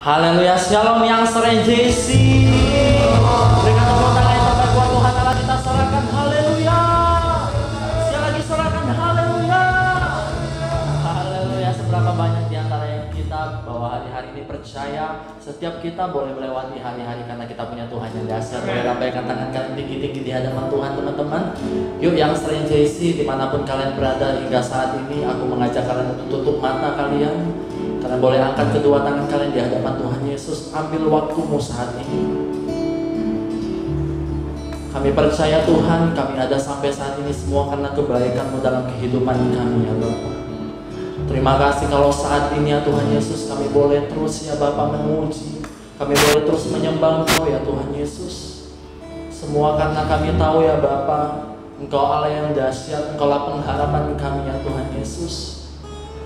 Haleluya, shalom yang seren JC. Berikan tepuk tangan yang terbaik buat Tuhan Allah, kita serahkan. Haleluya. Sekali lagi serahkan. Haleluya. Haleluya. Seberapa banyak di antara yang kita bahwa hari-hari ini percaya setiap kita boleh melewati hari-hari karena kita punya Tuhan yang dahsyat. Boleh lambaikan tangan kalian tinggi-tinggi di hadapan Tuhan, teman-teman. Yuk yang sering JC, dimanapun kalian berada hingga saat ini, aku mengajak kalian untuk tutup mata kalian. Karena boleh angkat kedua tangan kalian di hadapan Tuhan Yesus. Ambil waktumu saat ini. Kami percaya Tuhan, kami ada sampai saat ini semua karena kebaikan-Mu dalam kehidupan kami ya Bapa. Terima kasih kalau saat ini ya Tuhan Yesus, kami boleh terus ya Bapa memuji. Kami boleh terus menyembah Engkau ya Tuhan Yesus. Semua karena kami tahu ya Bapa, Engkau Allah yang dahsyat, Engkaulah pengharapan kami ya Tuhan Yesus.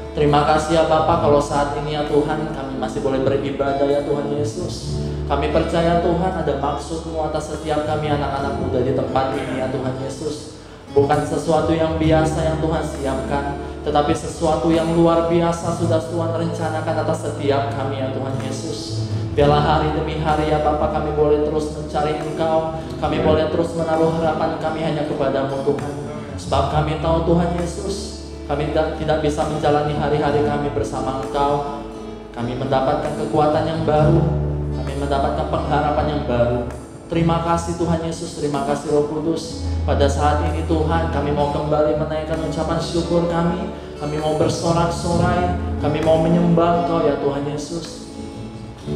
Terima kasih ya Bapa kalau saat ini ya Tuhan kami masih boleh beribadah ya Tuhan Yesus. Kami percaya Tuhan ada maksud-Mu atas setiap kami anak-anak muda di tempat ini ya Tuhan Yesus. Bukan sesuatu yang biasa yang Tuhan siapkan, tetapi sesuatu yang luar biasa sudah Tuhan rencanakan atas setiap kami ya Tuhan Yesus. Biarlah hari demi hari ya Bapa kami boleh terus mencari Engkau. Kami boleh terus menaruh harapan kami hanya kepada-Mu Tuhan. Sebab kami tahu Tuhan Yesus, kami tidak bisa menjalani hari-hari kami bersama Engkau. Kami mendapatkan kekuatan yang baru. Kami mendapatkan pengharapan yang baru. Terima kasih Tuhan Yesus. Terima kasih Roh Kudus. Pada saat ini Tuhan, kami mau kembali menaikkan ucapan syukur kami. Kami mau bersorak-sorai. Kami mau menyembah Engkau ya Tuhan Yesus.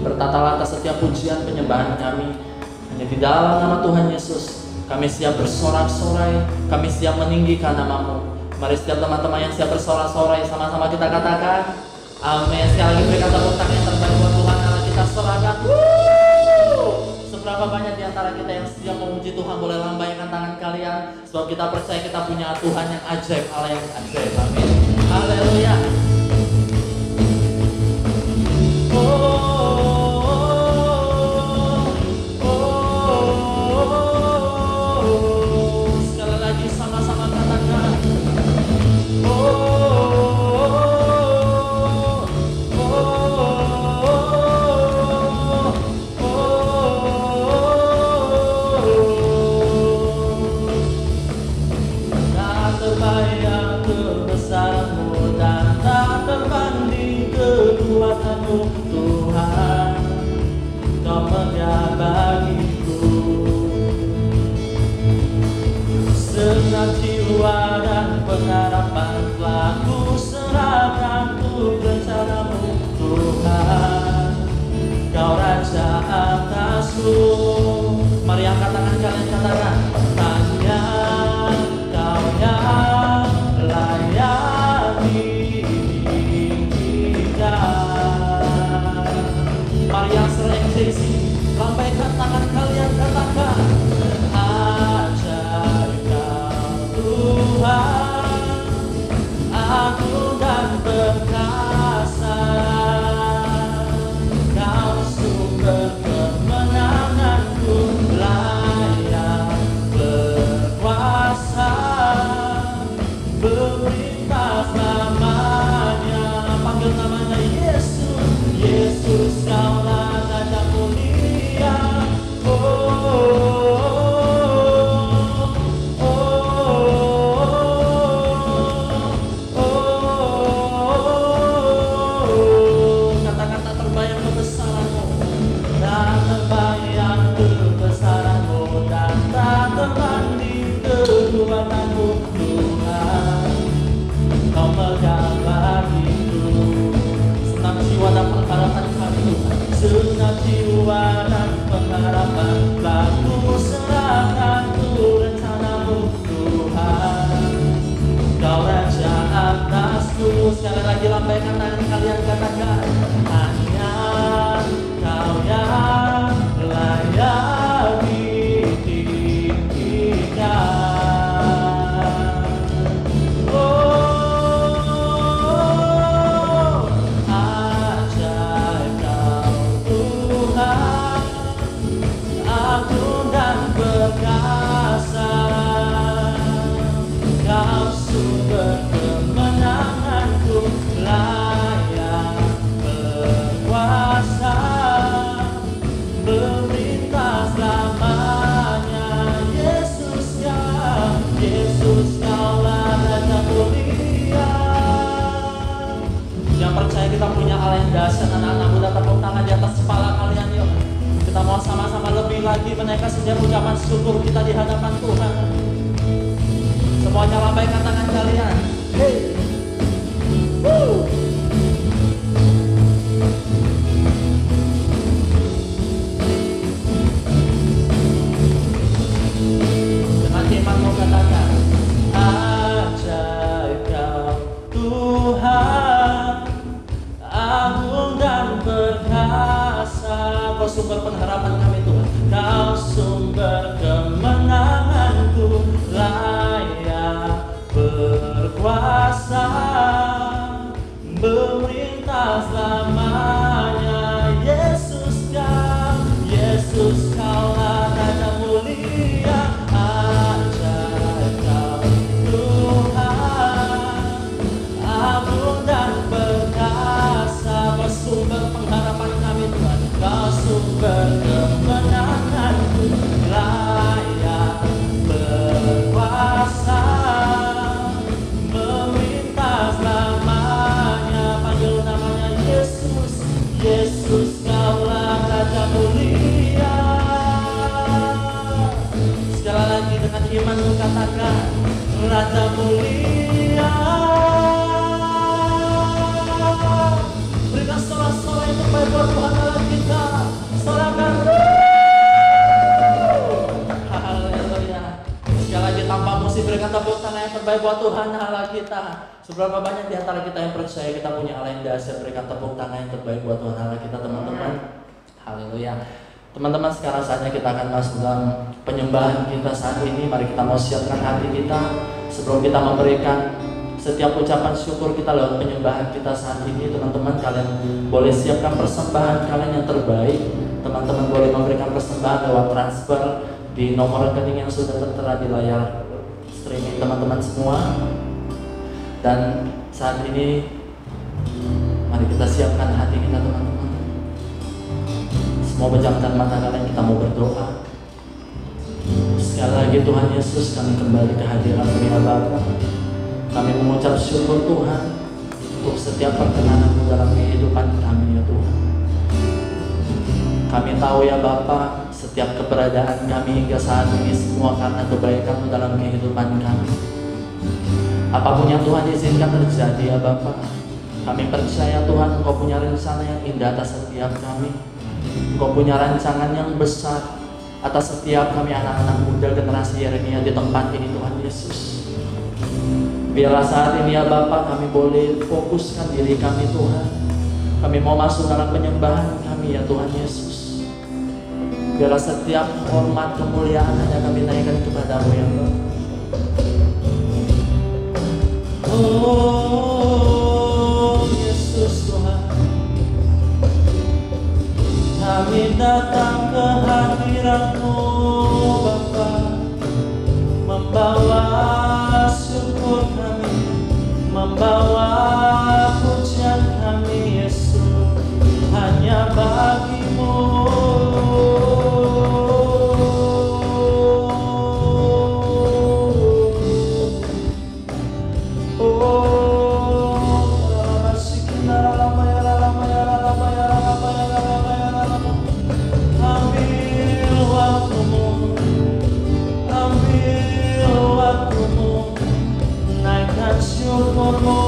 Bertatalah atas setiap pujian penyembahan kami hanya di dalam nama Tuhan Yesus. Kami siap bersorak-sorai. Kami siap meninggikan nama-Mu. Mari setiap teman-teman yang siap bersorak-sorai sama-sama kita katakan amin. Sekali lagi berikan tepuk tangan yang terbaik buat Tuhan Allah, kita serahkan. Seberapa banyak di antara kita yang siap memuji Tuhan, boleh lambaikan tangan kalian. Sebab kita percaya kita punya Tuhan yang ajaib, Allah yang ajaib. Amin. Haleluya. Sekali lagi sama-sama katakan. Tuhan, Kau megah bagiku. Senang jiwa dan pengharapan telah ku serahkan untuk rencana-Mu Tuhan. Kau Raja atasku. Mari angkat tangan kalian katakan hanya Kau yang layak ditinggikan. Mari yang sering sisi, lambaikan tangan kalian katakan ajaib Kau Tuhan, agung dan perkasa. Kau sumber kemenanganku, layak berkuasa, berlimpah namanya. Panggil namanya Yesus, Yesus Kaulah Raja mulia. Kata-kata terbayang kebesaran-Mu, dan terbayang kebesaran-Mu, dan tak terbanding kekuatan-Mu Tuhan. Kau megah bagiku. Senang jiwa dan pengharapan kami Tuhan. mau sama-sama lebih lagi menaikkan setiap ucapan syukur kita di hadapan Tuhan. Semuanya lambaikan tangan kalian. Hey. Woo. Dengan imanmu katakan, ajaib Kau Tuhan, agung dan perkasa. Kau sumber pengharapan kami Tuhan, Kau sumber kemenanganku, layak berkuasa, memerintah selamanya. Yesus Kaulah Raja mulia, ajaib Kau Tuhan, agung dan perkasa. Kau sumber pengharapan kami Tuhan, Kau sumber kemenanganku, layak berkuasa, memerintah selamanya. Panggil namanya Yesus, Yesus Kaulah Raja mulia. Sekali lagi dengan imanmu katakan, Raja mulia. Berikan sorak-sorai yang terbaik buat Tuhan Allah kita. Sorakan. Haleluya. Sekali lagi tanpa musik, berikan tepuk tangan yang terbaik buat Tuhan Allah kita. Seberapa banyak di antara kita yang percaya kita punya Allah yang dahsyat, berikan tepuk tangan yang terbaik buat Tuhan Allah kita, teman-teman. Haleluya. Teman-teman, sekarang saatnya kita akan masuk dalam penyembahan kita saat ini. Mari kita mau siapkan hati kita sebelum kita memberikan setiap ucapan syukur kita lewat penyembahan kita saat ini. Teman-teman, kalian boleh siapkan persembahan kalian yang terbaik. Teman-teman boleh memberikan persembahan lewat transfer di nomor rekening yang sudah tertera di layar streaming teman-teman semua. Dan saat ini mari kita siapkan hati kita, teman-teman. Semua pejamkan mata kalian, kita mau berdoa. Sekali lagi Tuhan Yesus, kami kembali ke hadirat-Mu ya Bapa. Kami mengucap syukur Tuhan untuk setiap perkenan-Mu dalam kehidupan kami ya Tuhan. Kami tahu ya Bapa, setiap keberadaan kami hingga saat ini semua karena kebaikan-Mu dalam kehidupan kami. Apapun yang Tuhan izinkan terjadi ya Bapa, kami percaya Tuhan Engkau punya rencana yang indah atas setiap kami. Engkau punya rancangan yang besar atas setiap kami anak-anak muda generasi Yeremia di tempat ini Tuhan Yesus. Biarlah saat ini ya Bapa, kami boleh fokuskan diri kami Tuhan. Kami mau masuk dalam penyembahan kami ya Tuhan Yesus. Biarlah setiap hormat kemuliaan hanya kami naikkan kepada-Mu ya Bapa. Oh Yesus Tuhan, kami datang ke hadirat-Mu Bapa, membawa syukur kami, membawa pujian kami Yesus, hanya bagi-Mu. Syukur-Mu,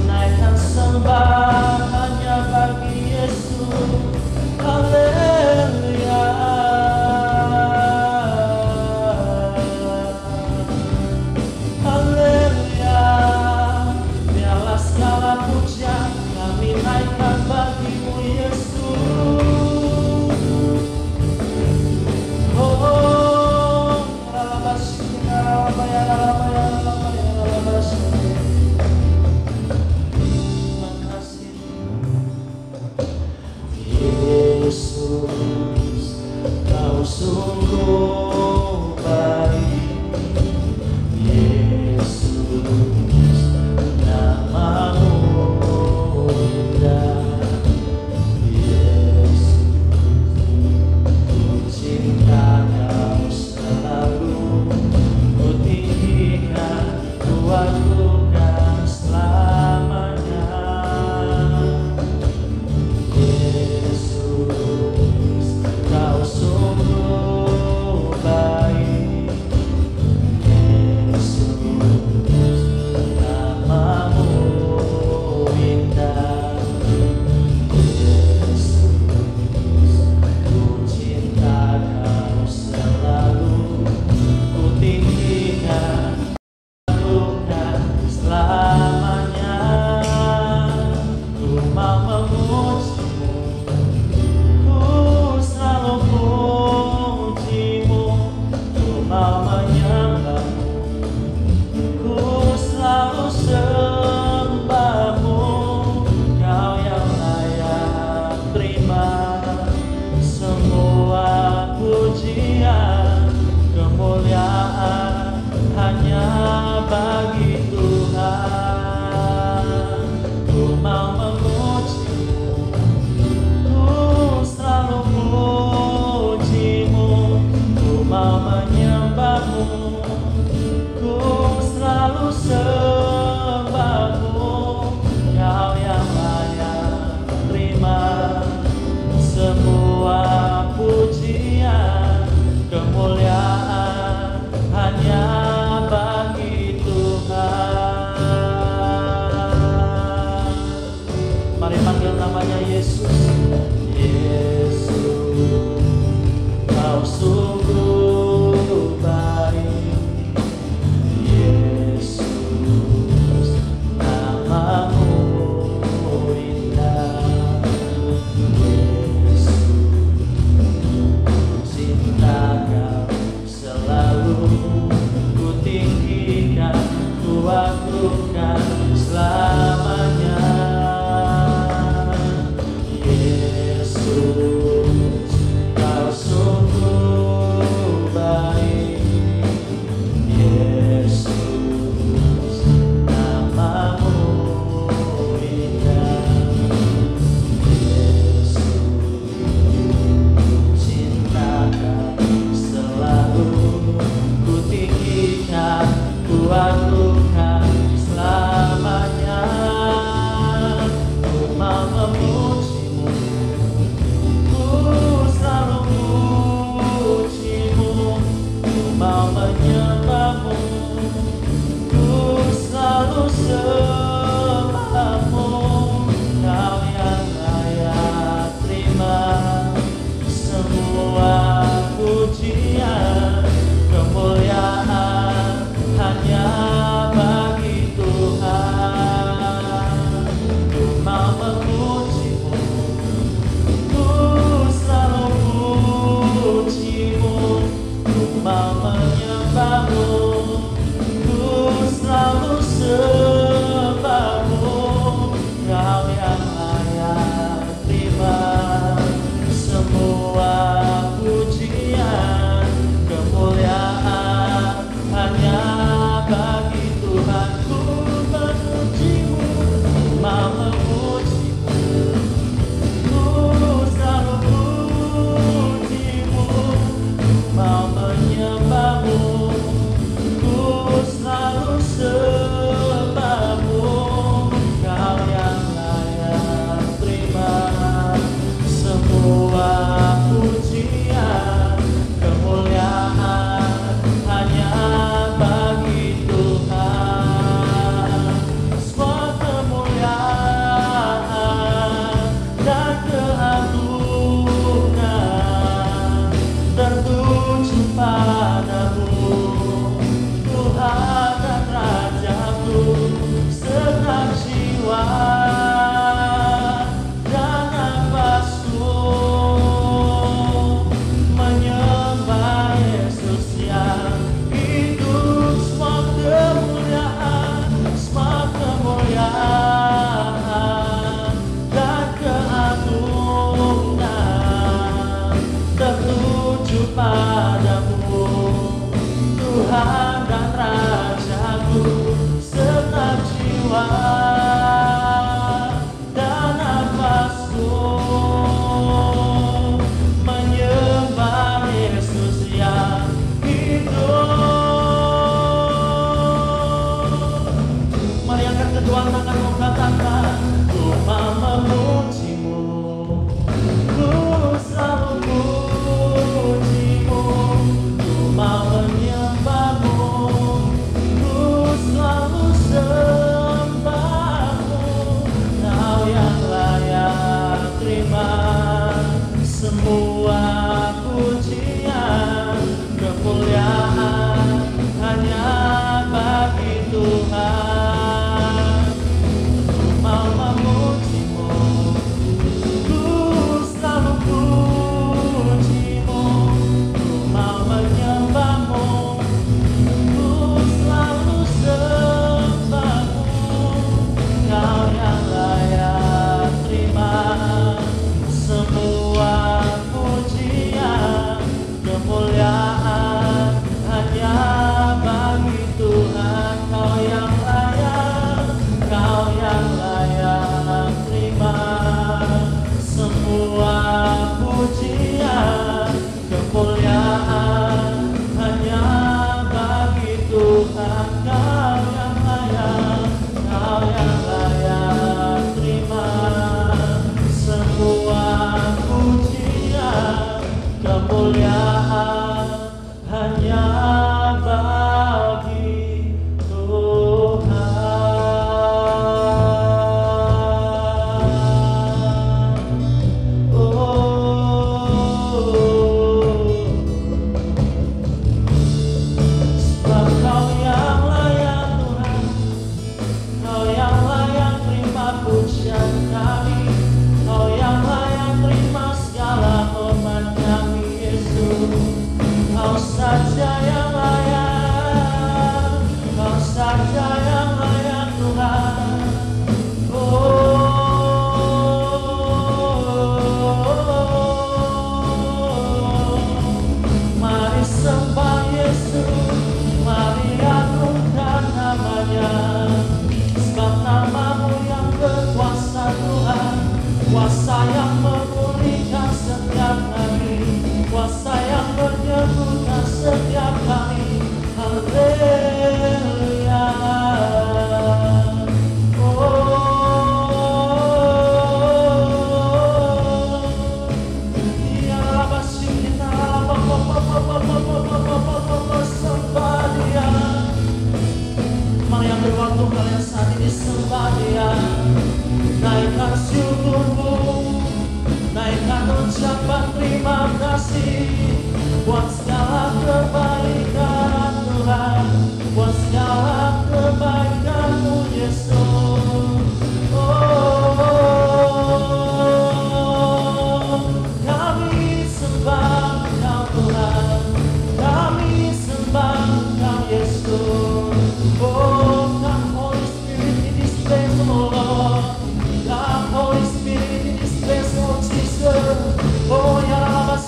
naikkan sembah hanya bagi Yesus. kemuliaan hanya bagi Tuhan. Sebab Kau yang layak Tuhan, Kau yang layak terima pujian kami, Kau yang layak terima segala hormat kami Yesus. Kau saja yang layak, Kau saja yang layak Tuhan. Mari sembah Yesus, mari agungkan namanya. Sebab namamu yang berkuasa Tuhan, kuasa yang memulihkan setiap hari, kuasa yang menyembuhkan setiap hari. Haleluya. Sembah Dia. Mari yang berwaktu kalian saat ini sembah Dia. Naikkan syukurmu, naikkan ucapan terima kasih buat segala kebaikan Tuhan, buat segala kebaikan-Mu Yesus. Kami sembah Kau Tuhan, kami sembah Kau Yesus. Come Holy Spirit in this place, oh Lord. Come Holy Spirit in this place, oh Jesus. Oh ya Allah,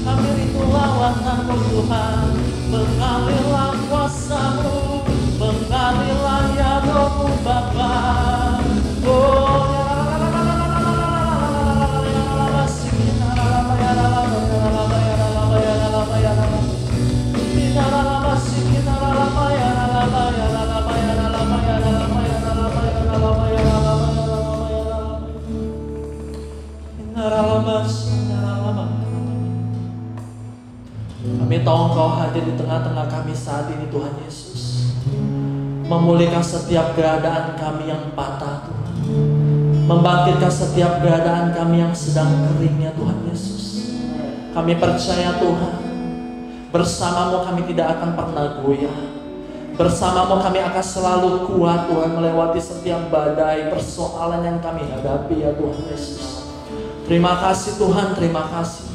kami rindu lawanan-Mu Tuhan. Mengalirlah kuasa-Mu, mengalirlah ya Roh-Mu Bapa. Oh ya kami tahu Engkau hadir di tengah-tengah kami saat ini Tuhan Yesus, memulihkan setiap keadaan kami yang patah Tuhan, membangkitkan setiap keadaan kami yang sedang kering ya Tuhan Yesus. Kami percaya Tuhan, bersama-Mu kami tidak akan pernah goyah, bersama-Mu kami akan selalu kuat Tuhan, melewati setiap badai persoalan yang kami hadapi ya Tuhan Yesus. Terima kasih Tuhan, terima kasih.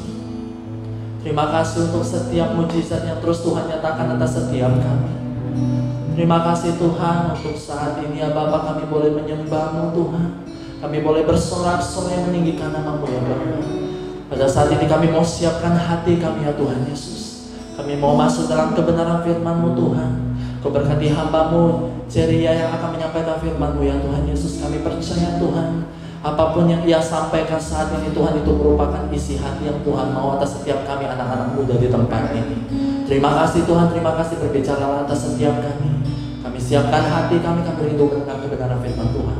Terima kasih untuk setiap mujizat yang terus Tuhan nyatakan atas setiap kami. Terima kasih Tuhan untuk saat ini ya Bapa, kami boleh menyembah-Mu Tuhan. Kami boleh bersorak-sorai meninggikan nama-Mu ya Bapa. Pada saat ini kami mau siapkan hati kami ya Tuhan Yesus. Kami mau masuk dalam kebenaran firman-Mu Tuhan. Kau berkati hamba-Mu Ceria yang akan menyampaikan firman-Mu ya Tuhan Yesus. Kami percaya Tuhan, apapun yang ia sampaikan saat ini Tuhan, itu merupakan isi hati yang Tuhan mau atas setiap kami anak-anak muda di tempat ini. Terima kasih Tuhan, terima kasih berbicara atas setiap kami. Kami siapkan hati kami, kami rindu mendengar kebenaran firman Tuhan.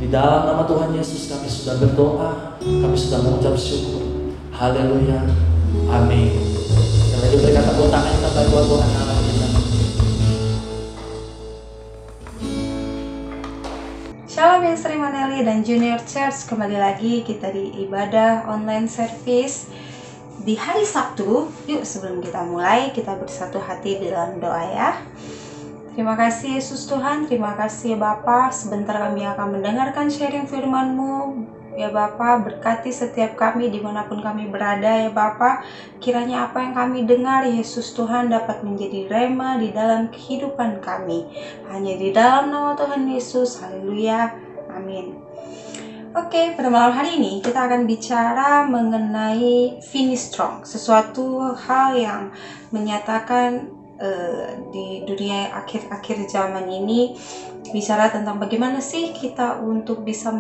Di dalam nama Tuhan Yesus kami sudah berdoa, kami sudah mengucap syukur. Haleluya, amin. Yang lagi berikan tepuk tangan kita bagi Tuhan Allah kita. Shalom yang Sri Maneli dan Junior Church, kembali lagi kita di ibadah online service di hari Sabtu. Yuk sebelum kita mulai, kita bersatu hati dalam doa ya. Terima kasih Yesus Tuhan, terima kasih Bapa. Sebentar kami akan mendengarkan sharing firman-Mu ya Bapa. Berkati setiap kami dimanapun kami berada ya Bapa. Kiranya apa yang kami dengar Yesus Tuhan dapat menjadi rema di dalam kehidupan kami. Hanya di dalam nama Tuhan Yesus, haleluya, amin. Oke, pada malam hari ini kita akan bicara mengenai finish strong. Sesuatu hal yang menyatakan di dunia akhir-akhir zaman ini, bicara tentang bagaimana sih kita untuk bisa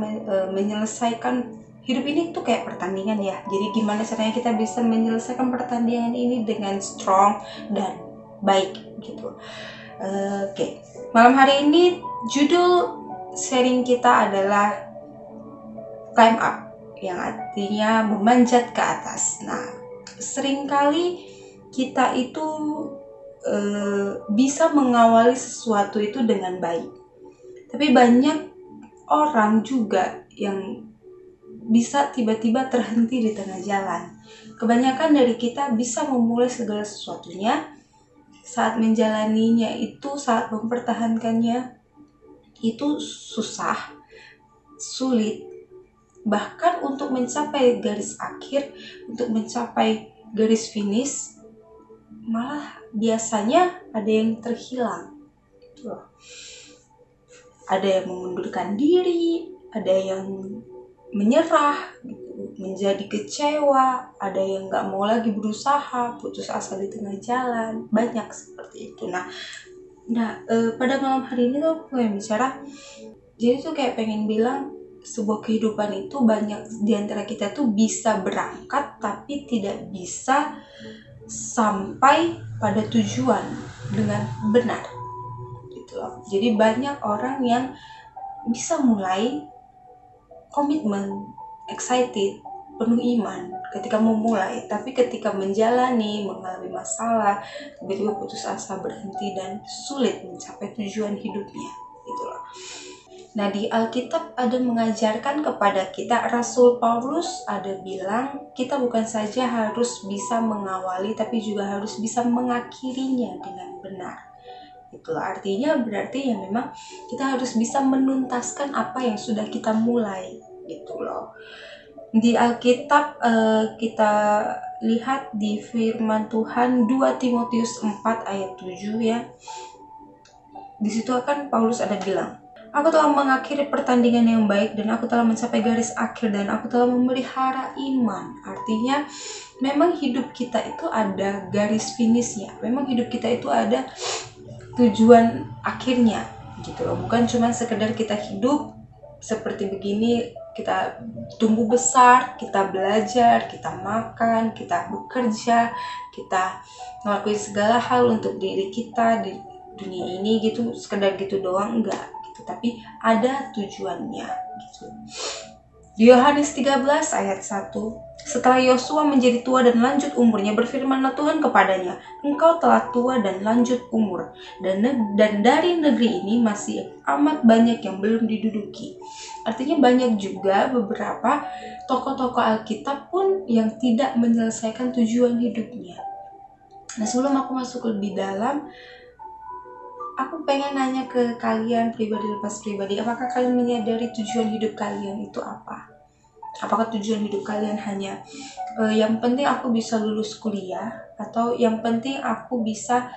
menyelesaikan hidup ini tuh kayak pertandingan ya. Jadi gimana caranya kita bisa menyelesaikan pertandingan ini dengan strong dan baik gitu. Oke. Malam hari ini judul sharing kita adalah climb up yang artinya memanjat ke atas. Nah, seringkali kita itu bisa mengawali sesuatu itu dengan baik. Tapi banyak orang juga yang bisa tiba-tiba terhenti di tengah jalan. Kebanyakan dari kita bisa memulai segala sesuatunya, saat menjalaninya itu, saat mempertahankannya itu susah, sulit. Bahkan untuk mencapai garis akhir, untuk mencapai garis finish, malah biasanya ada yang terhilang. Ada yang mengundurkan diri, ada yang menyerah, menjadi kecewa, ada yang gak mau lagi berusaha, putus asa di tengah jalan, banyak seperti itu. Nah, pada malam hari ini tuh aku yang bicara, jadi tuh kayak pengen bilang, sebuah kehidupan itu banyak diantara kita tuh bisa berangkat tapi tidak bisa sampai pada tujuan dengan benar gitu loh. Jadi banyak orang yang bisa mulai komitmen, excited, penuh iman ketika memulai, tapi ketika menjalani, mengalami masalah, tiba-tiba putus asa, berhenti, dan sulit mencapai tujuan hidupnya gitu loh. Nah, di Alkitab ada mengajarkan kepada kita, Rasul Paulus ada bilang, kita bukan saja harus bisa mengawali, tapi juga harus bisa mengakhirinya dengan benar. Itulah artinya berarti ya memang kita harus bisa menuntaskan apa yang sudah kita mulai gitu loh. Di Alkitab kita lihat di firman Tuhan 2 Timotius 4 ayat 7 ya. Di situ akan Paulus ada bilang, aku telah mengakhiri pertandingan yang baik dan aku telah mencapai garis akhir dan aku telah memelihara iman. Artinya memang hidup kita itu ada garis finishnya. Memang hidup kita itu ada tujuan akhirnya gitu loh. Bukan cuma sekedar kita hidup seperti begini, kita tumbuh besar, kita belajar, kita makan, kita bekerja, kita ngelakuin segala hal untuk diri kita di dunia ini gitu, sekedar gitu doang, enggak gitu, tapi ada tujuannya gitu. Yohanes 13 ayat 1, setelah Yosua menjadi tua dan lanjut umurnya, berfirmanlah Tuhan kepadanya, engkau telah tua dan lanjut umur, dan dari negeri ini masih amat banyak yang belum diduduki. Artinya banyak juga beberapa tokoh-tokoh Alkitab pun yang tidak menyelesaikan tujuan hidupnya. Nah, sebelum aku masuk lebih dalam, aku pengen nanya ke kalian pribadi lepas pribadi, apakah kalian menyadari tujuan hidup kalian itu apa? Apakah tujuan hidup kalian hanya yang penting aku bisa lulus kuliah, atau yang penting aku bisa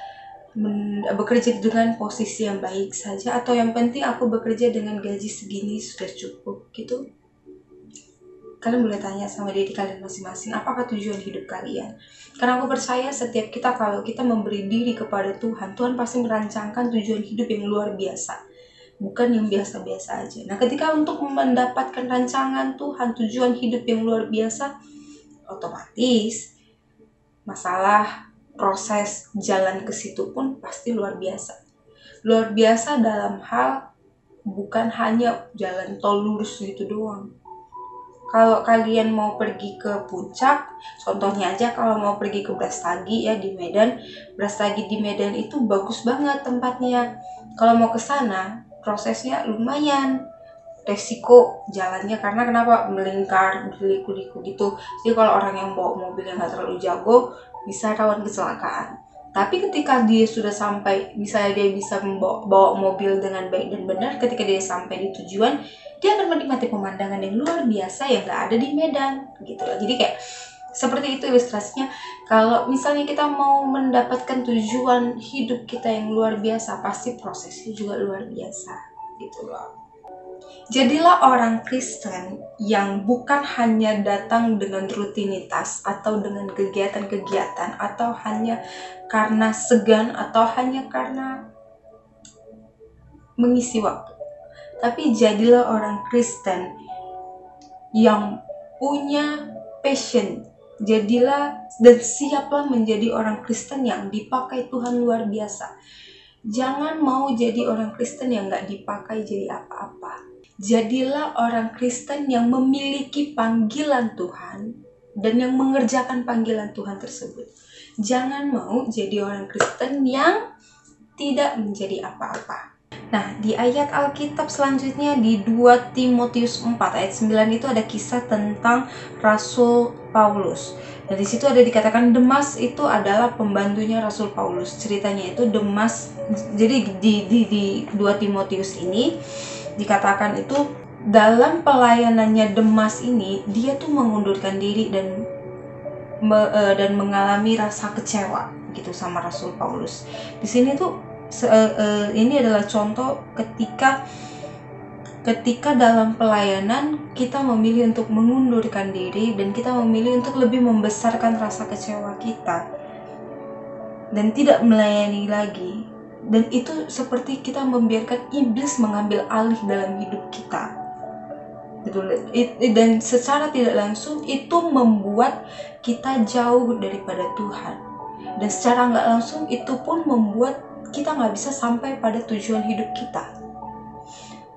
bekerja dengan posisi yang baik saja, atau yang penting aku bekerja dengan gaji segini sudah cukup gitu? Kalian boleh tanya sama diri kalian masing-masing, apakah tujuan hidup kalian? Karena aku percaya setiap kita, kalau kita memberi diri kepada Tuhan, Tuhan pasti merancangkan tujuan hidup yang luar biasa, bukan yang biasa-biasa aja. Nah, ketika untuk mendapatkan rancangan Tuhan, tujuan hidup yang luar biasa, otomatis masalah proses jalan ke situ pun pasti luar biasa. Luar biasa dalam hal bukan hanya jalan tol lurus gitu doang. Kalau kalian mau pergi ke puncak, contohnya aja kalau mau pergi ke Brastagi ya di Medan, Brastagi di Medan itu bagus banget tempatnya. Kalau mau ke sana, prosesnya lumayan resiko jalannya, karena kenapa, melingkar, berliku-liku gitu. Jadi kalau orang yang bawa mobil yang gak terlalu jago bisa rawan kecelakaan. Tapi ketika dia sudah sampai, misalnya dia bisa bawa mobil dengan baik dan benar, ketika dia sampai di tujuan, dia akan menikmati pemandangan yang luar biasa yang gak ada di Medan gitu loh. Jadi kayak seperti itu ilustrasinya. Kalau misalnya kita mau mendapatkan tujuan hidup kita yang luar biasa, pasti prosesnya juga luar biasa gitu loh. Jadilah orang Kristen yang bukan hanya datang dengan rutinitas atau dengan kegiatan-kegiatan, atau hanya karena segan, atau hanya karena mengisi waktu. Tapi jadilah orang Kristen yang punya passion. Jadilah dan siaplah menjadi orang Kristen yang dipakai Tuhan luar biasa. Jangan mau jadi orang Kristen yang gak dipakai jadi apa-apa. Jadilah orang Kristen yang memiliki panggilan Tuhan dan yang mengerjakan panggilan Tuhan tersebut. Jangan mau jadi orang Kristen yang tidak menjadi apa-apa. Nah, di ayat Alkitab selanjutnya di 2 Timotius 4 ayat 9 itu ada kisah tentang Rasul Paulus. Dan di situ ada dikatakan Demas itu adalah pembantunya Rasul Paulus. Ceritanya itu Demas, jadi di 2 Timotius ini dikatakan itu dalam pelayanannya Demas ini dia tuh mengundurkan diri dan mengalami rasa kecewa gitu sama Rasul Paulus. Di sini tuh ini adalah contoh ketika dalam pelayanan kita memilih untuk mengundurkan diri dan kita memilih untuk lebih membesarkan rasa kecewa kita dan tidak melayani lagi. Dan itu seperti kita membiarkan iblis mengambil alih dalam hidup kita. Dan secara tidak langsung itu membuat kita jauh daripada Tuhan. Dan secara nggak langsung itu pun membuat kita nggak bisa sampai pada tujuan hidup kita.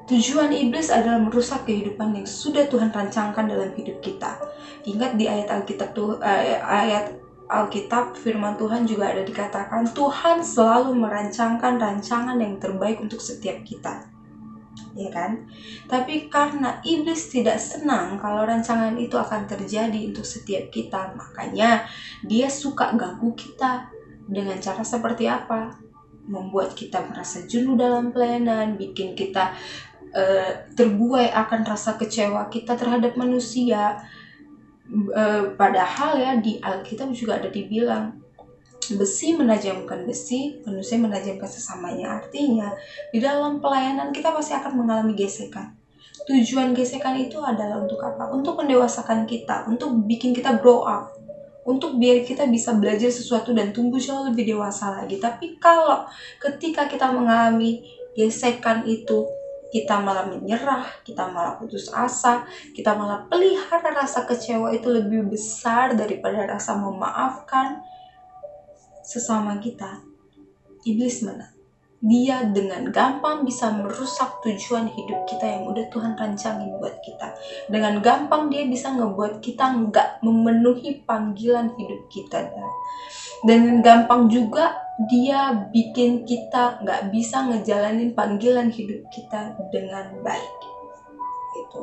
Tujuan iblis adalah merusak kehidupan yang sudah Tuhan rancangkan dalam hidup kita. Ingat di ayat Alkitab firman Tuhan juga ada dikatakan Tuhan selalu merancangkan rancangan yang terbaik untuk setiap kita, ya kan? Tapi karena iblis tidak senang kalau rancangan itu akan terjadi untuk setiap kita, makanya dia suka ganggu kita dengan cara seperti apa? Membuat kita merasa jenuh dalam pelayanan, bikin kita terbuai akan rasa kecewa kita terhadap manusia. Padahal ya di Alkitab juga ada dibilang besi menajamkan besi, manusia menajamkan sesamanya. Artinya di dalam pelayanan kita pasti akan mengalami gesekan. Tujuan gesekan itu adalah untuk apa? Untuk mendewasakan kita, untuk bikin kita grow up, untuk biar kita bisa belajar sesuatu dan tumbuh jauh lebih dewasa lagi. Tapi kalau ketika kita mengalami gesekan itu, kita malah menyerah, kita malah putus asa, kita malah pelihara rasa kecewa itu lebih besar daripada rasa memaafkan sesama kita. Iblis mana? Dia dengan gampang bisa merusak tujuan hidup kita yang udah Tuhan rancangin buat kita. Dengan gampang dia bisa ngebuat kita nggak memenuhi panggilan hidup kita. Dan gampang juga dia bikin kita nggak bisa ngejalanin panggilan hidup kita dengan baik. Gitu.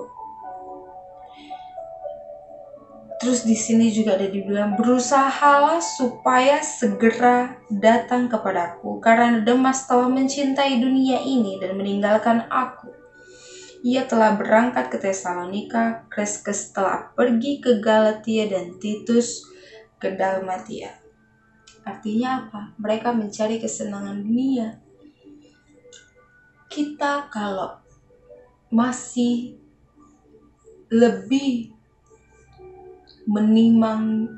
Terus di sini juga ada dibilang berusahalah supaya segera datang kepadaku karena Demas telah mencintai dunia ini dan meninggalkan aku. Ia telah berangkat ke Tesalonika, Kreskes telah pergi ke Galatia dan Titus ke Dalmatia. Artinya apa? Mereka mencari kesenangan dunia. Kita kalau masih lebih menimang,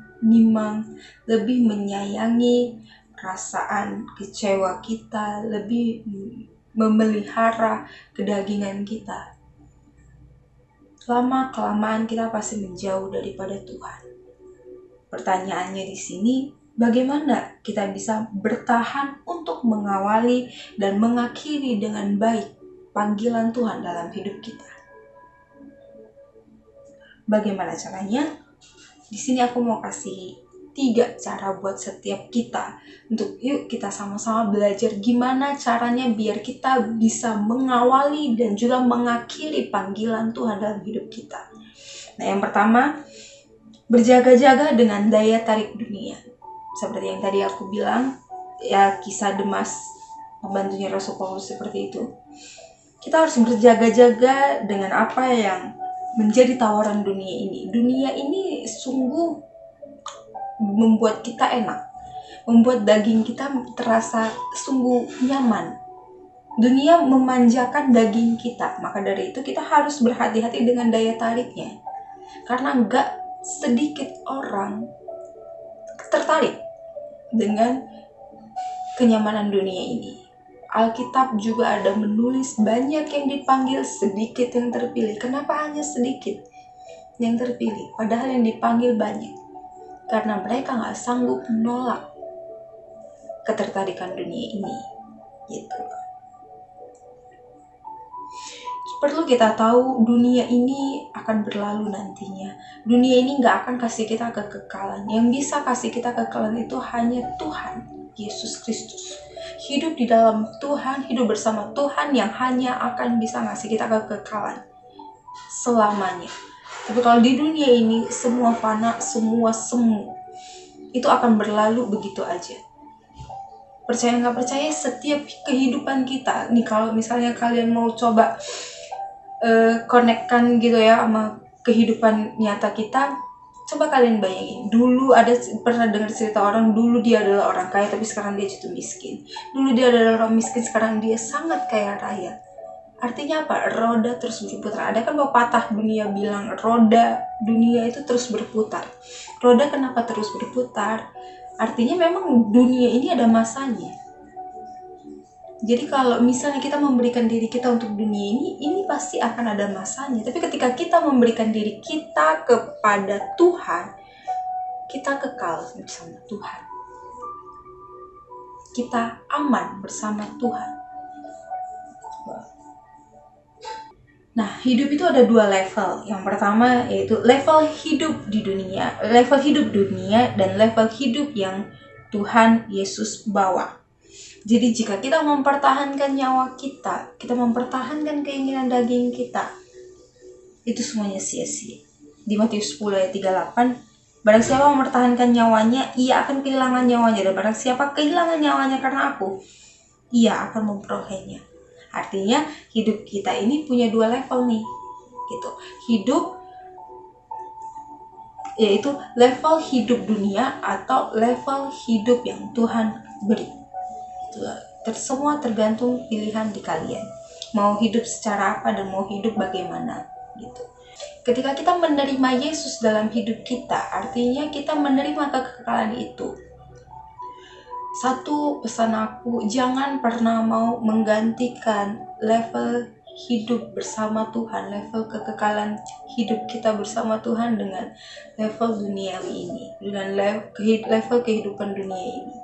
lebih menyayangi perasaan kecewa kita, lebih memelihara kedagingan kita, lama-kelamaan kita pasti menjauh daripada Tuhan. Pertanyaannya di sini, bagaimana kita bisa bertahan untuk mengawali dan mengakhiri dengan baik panggilan Tuhan dalam hidup kita? Bagaimana caranya? Di sini aku mau kasih 3 cara buat setiap kita. Untuk yuk kita sama-sama belajar gimana caranya biar kita bisa mengawali dan juga mengakhiri panggilan Tuhan dalam hidup kita. Nah, yang pertama, berjaga-jaga dengan daya tarik dunia. Seperti yang tadi aku bilang, ya kisah Demas, pembantunya Rasul Paulus seperti itu. Kita harus berjaga-jaga dengan apa yang menjadi tawaran dunia ini. Dunia ini sungguh membuat kita enak, membuat daging kita terasa sungguh nyaman. Dunia memanjakan daging kita, maka dari itu kita harus berhati-hati dengan daya tariknya. Karena gak sedikit orang tertarik dengan kenyamanan dunia ini. Alkitab juga ada menulis banyak yang dipanggil, sedikit yang terpilih. Kenapa hanya sedikit yang terpilih? Padahal yang dipanggil banyak. Karena mereka gak sanggup menolak ketertarikan dunia ini. Gitu. Perlu kita tahu dunia ini akan berlalu nantinya. Dunia ini gak akan kasih kita kekekalan. Yang bisa kasih kita kekekalan itu hanya Tuhan Yesus Kristus. Hidup di dalam Tuhan, hidup bersama Tuhan yang hanya akan bisa ngasih kita kekekalan selamanya. Tapi kalau di dunia ini semua fana, semua semu, itu akan berlalu begitu aja. Percaya nggak percaya, setiap kehidupan kita nih, kalau misalnya kalian mau coba konekkan gitu ya sama kehidupan nyata kita, coba kalian bayangin, dulu pernah dengar cerita orang, dulu dia adalah orang kaya tapi sekarang dia jatuh miskin. Dulu dia adalah orang miskin, sekarang dia sangat kaya raya. Artinya apa? Roda terus berputar. Ada kan pepatah dunia bilang roda dunia itu terus berputar. Roda kenapa terus berputar? Artinya memang dunia ini ada masanya. Jadi kalau misalnya kita memberikan diri kita untuk dunia ini pasti akan ada masanya. Tapi ketika kita memberikan diri kita kepada Tuhan, kita kekal bersama Tuhan. Kita aman bersama Tuhan. Nah, hidup itu ada 2 level. Yang pertama yaitu level hidup di dunia, dan level hidup yang Tuhan Yesus bawa. Jadi jika kita mempertahankan nyawa kita mempertahankan keinginan daging kita, itu semuanya sia-sia. Di Matius 10 ayat 38, barang siapa mempertahankan nyawanya, ia akan kehilangan nyawanya. Dan barang siapa kehilangan nyawanya karena aku, ia akan memperolehnya. Artinya hidup kita ini punya 2 level nih, gitu. Hidup yaitu level hidup dunia atau level hidup yang Tuhan beri. Semua tergantung pilihan di kalian. Mau hidup secara apa dan mau hidup bagaimana, gitu. Ketika kita menerima Yesus dalam hidup kita, artinya kita menerima kekekalan itu. Satu pesan aku, jangan pernah mau menggantikan level hidup bersama Tuhan, level kekekalan hidup kita bersama Tuhan dengan level duniawi ini, dengan level kehidupan dunia ini.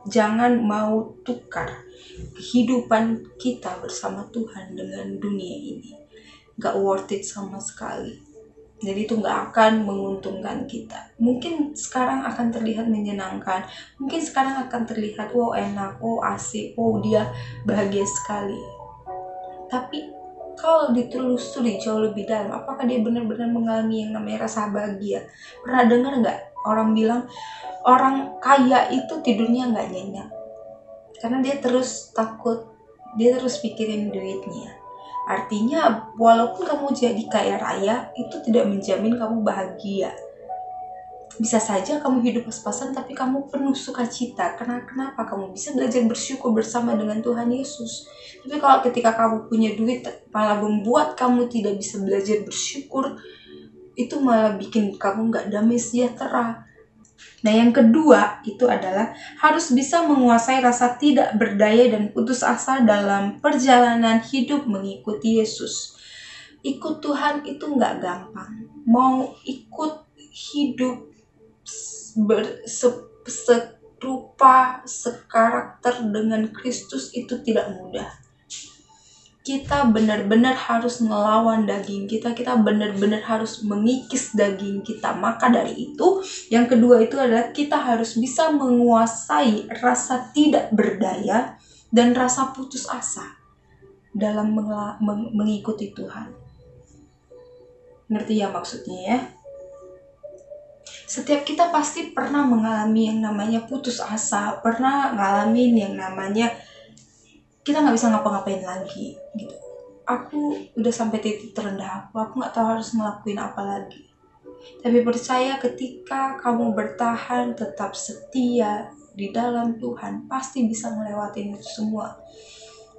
Jangan mau tukar kehidupan kita bersama Tuhan dengan dunia ini. Gak worth it sama sekali. Jadi itu gak akan menguntungkan kita. Mungkin sekarang akan terlihat menyenangkan, mungkin sekarang akan terlihat wow enak, wow asik, wow dia bahagia sekali. Tapi kalau ditelusuri jauh lebih dalam, apakah dia benar-benar mengalami yang namanya rasa bahagia? Pernah dengar gak orang bilang orang kaya itu tidurnya gak nyenyak karena dia terus takut, dia terus pikirin duitnya. Artinya walaupun kamu jadi kaya raya, itu tidak menjamin kamu bahagia. Bisa saja kamu hidup pas-pasan tapi kamu penuh sukacita. Kenapa? Kamu bisa belajar bersyukur bersama dengan Tuhan Yesus. Tapi kalau ketika kamu punya duit malah membuat kamu tidak bisa belajar bersyukur, itu malah bikin kamu gak damai sejahtera. Nah, yang kedua itu adalah harus bisa menguasai rasa tidak berdaya dan putus asa dalam perjalanan hidup mengikuti Yesus. Ikut Tuhan itu gak gampang. Mau ikut hidup serupa, sekarakter dengan Kristus itu tidak mudah. Kita benar-benar harus melawan daging kita benar-benar harus mengikis daging kita. Maka dari itu, yang kedua itu adalah kita harus bisa menguasai rasa tidak berdaya dan rasa putus asa dalam mengikuti Tuhan. Ngerti ya maksudnya ya? Setiap kita pasti pernah mengalami yang namanya putus asa, pernah ngalamin yang namanya kita gak bisa ngapa-ngapain lagi gitu. Aku udah sampai titik terendah aku gak tahu harus ngelakuin apa lagi. Tapi percaya ketika kamu bertahan tetap setia di dalam Tuhan, pasti bisa ngelewatin itu semua.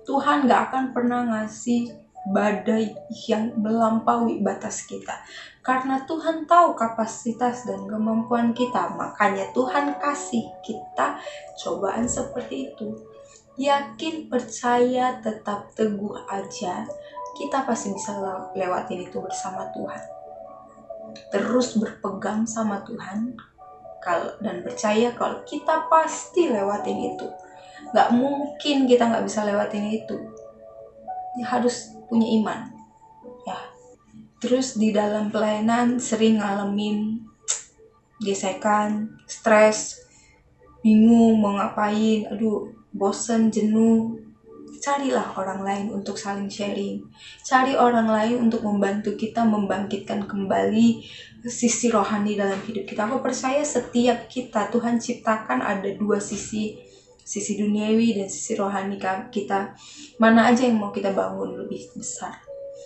Tuhan gak akan pernah ngasih badai yang melampaui batas kita. Karena Tuhan tahu kapasitas dan kemampuan kita, makanya Tuhan kasih kita cobaan seperti itu. Yakin, percaya, tetap teguh aja, kita pasti bisa lewatin itu bersama Tuhan. Terus berpegang sama Tuhan dan percaya kalau kita pasti lewatin itu. Gak mungkin kita gak bisa lewatin itu. Harus punya iman. ya. Terus di dalam pelayanan sering ngalamin gesekan, stres, bingung mau ngapain, aduh bosen, jenuh. Carilah orang lain untuk saling sharing. Cari orang lain untuk membantu kita membangkitkan kembali sisi rohani dalam hidup kita. Aku percaya setiap kita Tuhan ciptakan ada dua sisi duniawi dan sisi rohani kita. Mana aja yang mau kita bangun lebih besar?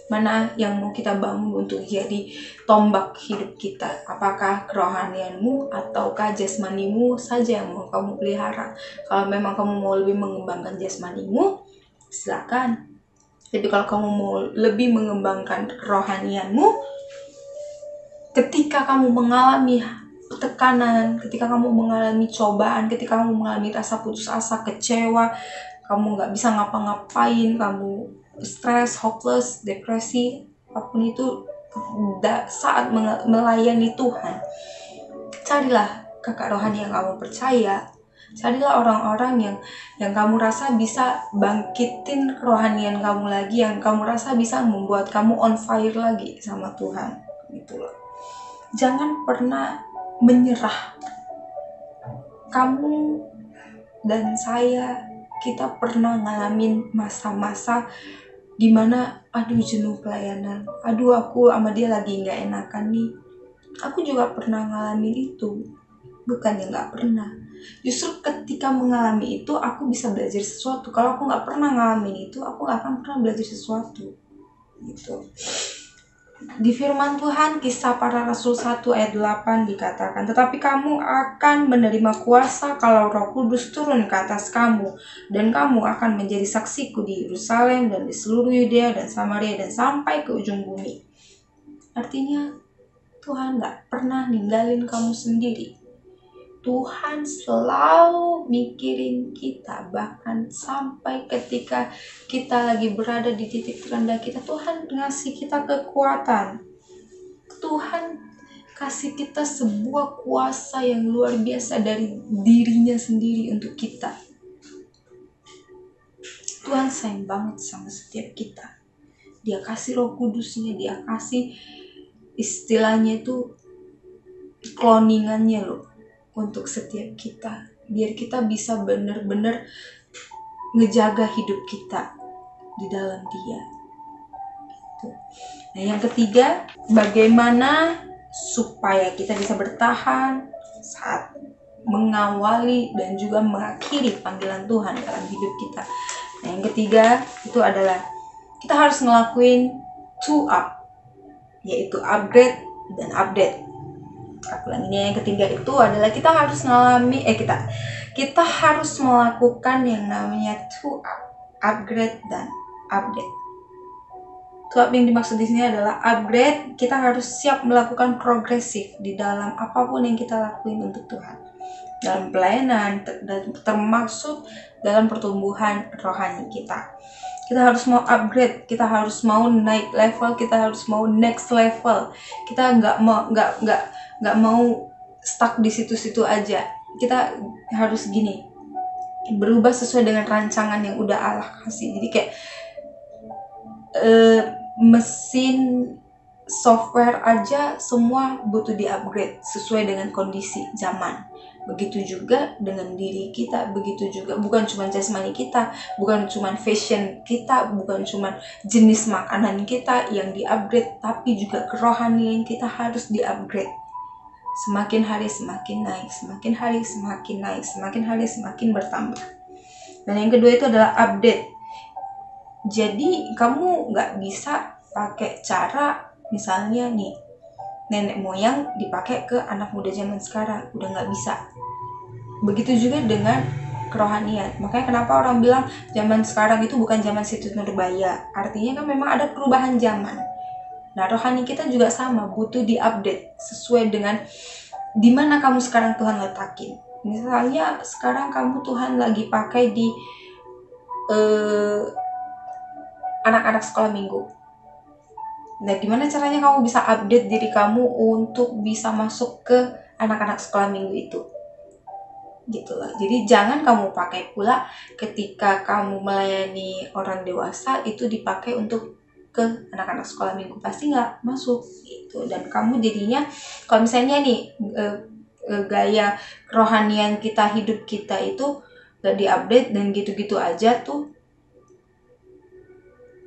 Mana yang mau kita bangun untuk jadi tombak hidup kita? Apakah kerohanianmu ataukah jasmanimu saja yang mau kamu pelihara? Kalau memang kamu mau lebih mengembangkan jasmanimu, silakan. Tapi kalau kamu mau lebih mengembangkan kerohanianmu, ketika kamu mengalami tekanan, ketika kamu mengalami cobaan, ketika kamu mengalami rasa putus asa, kecewa, kamu gak bisa ngapa-ngapain, kamu stres, hopeless, depresi, apapun itu, saat melayani Tuhan, carilah kakak rohani yang kamu percaya. Carilah orang-orang yang kamu rasa bisa bangkitin kerohanian kamu lagi, yang kamu rasa bisa membuat kamu on fire lagi sama Tuhan. Gitu loh. Jangan pernah menyerah. Kamu dan saya, kita pernah ngalamin masa-masa dimana aduh jenuh pelayanan, aduh aku sama dia lagi gak enakan nih. Aku juga pernah ngalamin itu. Bukannya gak pernah. Justru ketika mengalami itu aku bisa belajar sesuatu. Kalau aku gak pernah ngalamin itu, aku gak akan pernah belajar sesuatu. Gitu. Di firman Tuhan Kisah Para Rasul 1 ayat 8 dikatakan, tetapi kamu akan menerima kuasa kalau Roh Kudus turun ke atas kamu, dan kamu akan menjadi saksiku di Yerusalem dan di seluruh Yudea dan Samaria dan sampai ke ujung bumi. Artinya Tuhan gak pernah ninggalin kamu sendiri. Tuhan selalu mikirin kita, bahkan sampai ketika kita lagi berada di titik terendah kita, Tuhan ngasih kita kekuatan. Tuhan kasih kita sebuah kuasa yang luar biasa dari dirinya sendiri untuk kita. Tuhan sayang banget sama setiap kita. Dia kasih Roh Kudusnya, dia kasih istilahnya itu cloningannya loh. Untuk setiap kita, biar kita bisa benar-benar ngejaga hidup kita di dalam Dia. Nah, yang ketiga, bagaimana supaya kita bisa bertahan saat mengawali dan juga mengakhiri panggilan Tuhan dalam hidup kita. Nah, yang ketiga itu adalah kita harus ngelakuin 2up, yaitu upgrade dan update. Yang ketiga itu adalah kita harus kita harus melakukan yang namanya 2up, upgrade dan update. 2up yang dimaksud di sini adalah upgrade, kita harus siap melakukan progresif di dalam apapun yang kita lakuin untuk Tuhan. Dalam pelayanan, termasuk dalam pertumbuhan rohani kita. Kita harus mau upgrade, kita harus mau naik level, kita harus mau next level. Kita nggak mau stuck di situ-situ aja. Kita harus berubah sesuai dengan rancangan yang udah Allah kasih. Jadi kayak mesin software aja semua butuh di-upgrade sesuai dengan kondisi zaman. Begitu juga dengan diri kita, begitu juga bukan cuma jasmani kita, bukan cuma fashion kita, bukan cuma jenis makanan kita yang di-upgrade, tapi juga kerohanian kita harus di-upgrade. Semakin hari semakin naik, semakin hari semakin naik, semakin hari semakin bertambah. Dan yang kedua itu adalah update. Jadi kamu gak bisa pakai cara misalnya nih nenek moyang dipakai ke anak muda zaman sekarang, udah gak bisa. Begitu juga dengan kerohanian. Makanya kenapa orang bilang zaman sekarang itu bukan zaman situs Nurbaya. Artinya kan memang ada perubahan zaman. Nah, rohani kita juga sama, butuh diupdate sesuai dengan di mana kamu sekarang Tuhan letakin. Misalnya sekarang kamu Tuhan lagi pakai di anak-anak sekolah minggu. Nah, gimana caranya kamu bisa update diri kamu untuk bisa masuk ke anak-anak sekolah minggu itu? Gitu lah. Jadi jangan kamu pakai pula ketika kamu melayani orang dewasa itu dipakai untuk ke anak-anak sekolah minggu, pasti nggak masuk gitu. Dan kamu jadinya kalau misalnya nih gaya kerohanian kita, hidup kita itu gak diupdate dan gitu-gitu aja tuh,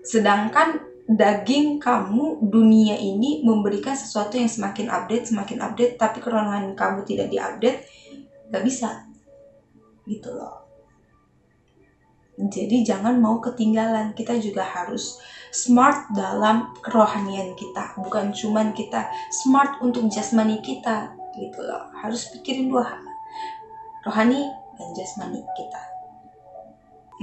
sedangkan daging kamu, dunia ini memberikan sesuatu yang semakin update, tapi kerohanian kamu tidak diupdate, gak bisa gitu loh. Jadi jangan mau ketinggalan. Kita juga harus smart dalam kerohanian kita. Bukan cuman kita smart untuk jasmani kita gitu loh. Harus pikirin dua hal, rohani dan jasmani kita.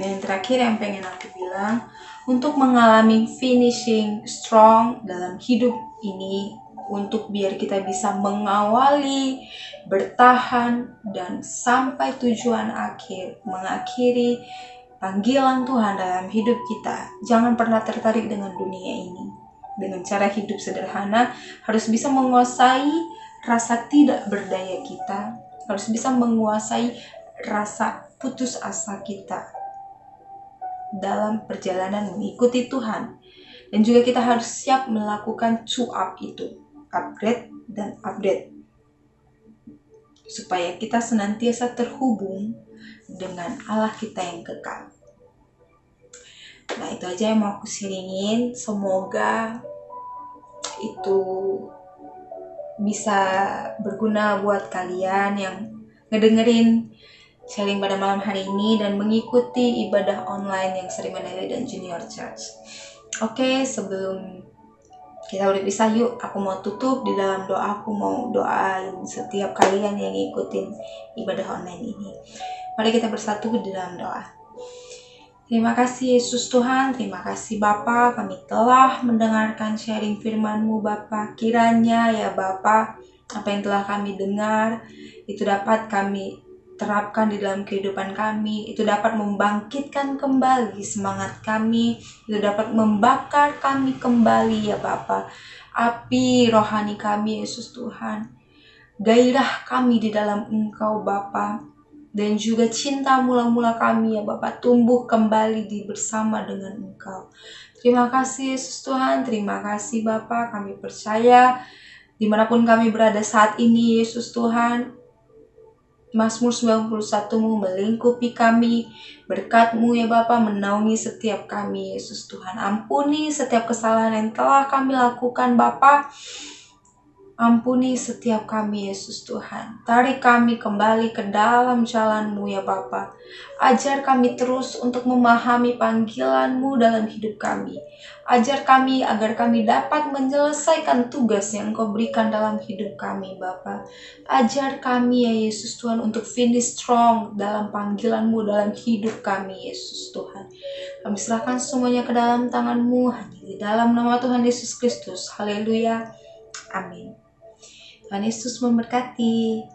Dan yang terakhir yang pengen aku bilang, untuk mengalami finishing strong dalam hidup ini, untuk biar kita bisa mengawali, bertahan, dan sampai tujuan akhir, mengakhiri panggilan Tuhan dalam hidup kita, jangan pernah tertarik dengan dunia ini. Dengan cara hidup sederhana, harus bisa menguasai rasa tidak berdaya kita, harus bisa menguasai rasa putus asa kita dalam perjalanan mengikuti Tuhan. Dan juga kita harus siap melakukan 2-up itu, upgrade dan update, supaya kita senantiasa terhubung dengan Allah kita yang kekal. Nah, itu aja yang mau aku sharingin. Semoga itu bisa berguna buat kalian yang ngedengerin sharing pada malam hari ini dan mengikuti ibadah online yang Sri Mandali dan Junior Church. Oke, sebelum kita udah bisa, yuk aku mau tutup di dalam doa. Aku mau doain setiap kalian yang ngikutin ibadah online ini. Mari kita bersatu di dalam doa. Terima kasih Yesus Tuhan, terima kasih Bapa, kami telah mendengarkan sharing firman-Mu Bapa. Kiranya ya Bapa, apa yang telah kami dengar itu dapat kami terapkan di dalam kehidupan kami, itu dapat membangkitkan kembali semangat kami, itu dapat membakar kami kembali ya Bapa, api rohani kami Yesus Tuhan, gairah kami di dalam Engkau Bapa, dan juga cinta mula-mula kami ya Bapa tumbuh kembali bersama dengan Engkau. Terima kasih Yesus Tuhan, terima kasih Bapa, kami percaya dimanapun kami berada saat ini Yesus Tuhan, Mazmur 91-Mu melingkupi kami, berkat-Mu ya Bapa menaungi setiap kami Yesus Tuhan. Ampuni setiap kesalahan yang telah kami lakukan Bapa. Ampuni setiap kami Yesus Tuhan. Tarik kami kembali ke dalam jalan-Mu ya Bapa. Ajar kami terus untuk memahami panggilan-Mu dalam hidup kami. Ajar kami agar kami dapat menyelesaikan tugas yang Engkau berikan dalam hidup kami Bapa. Ajar kami ya Yesus Tuhan untuk finish strong dalam panggilan-Mu dalam hidup kami Yesus Tuhan. Kami serahkan semuanya ke dalam tangan-Mu hanya di dalam nama Tuhan Yesus Kristus. Haleluya. Amin. Tuhan Yesus memberkati.